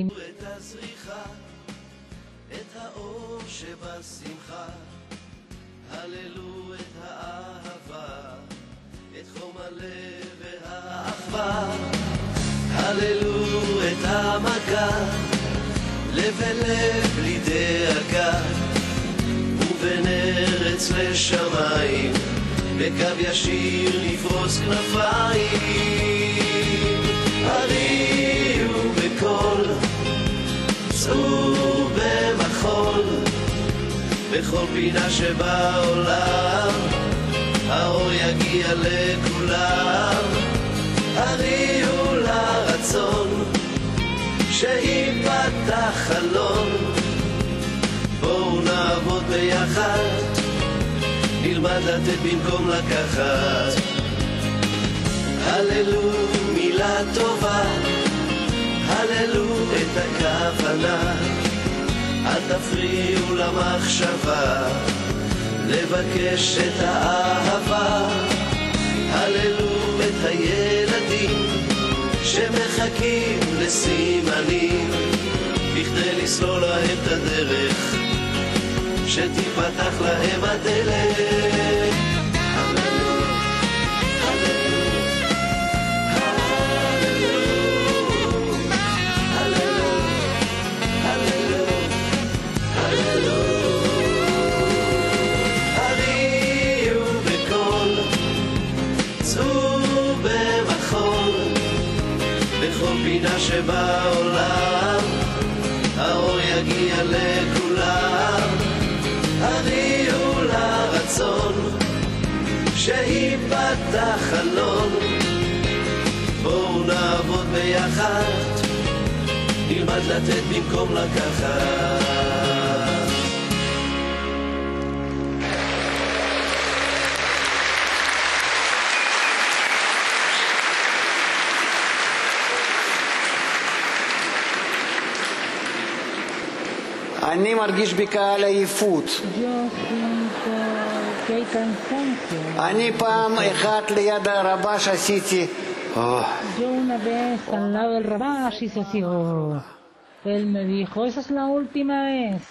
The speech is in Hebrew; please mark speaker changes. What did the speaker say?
Speaker 1: את הזריחה, את האור שבשמחה, הללו את האהבה, את חום הלב והאחווה, הללו את המגע, לב אל לב בלי דאגה, ובין ארץ לשמיים, בקו ישיר לפרוס כנפיים. הריעו בקול, צאו במחול, בכל פינה שבעולם, האור יגיע לכולם. הריעו לרצון, שיפתח חלון, בואו נעבוד ביחד, נלמד לתת במקום לקחת. הללו מילה טובה, הללו את הכוונה, אל תפריעו למחשבה, לבקש את האהבה. הללו את הילדים שמחכים לסימנים, בכדי לסלול להם את הדרך, שתיפתח להם הדלת. בכל פינה שבעולם, האור יגיע לכולם. הריעו לרצון, שיפתח חלון, בואו נעבוד ביחד, נלמד לתת במקום לקחת.
Speaker 2: אני מרגיש בקהל עייפות. אני פעם אחת ליד הרבש עשיתי...
Speaker 3: Yo una vez al lado del Rabash hice así, él me dijo, esa es la última vez.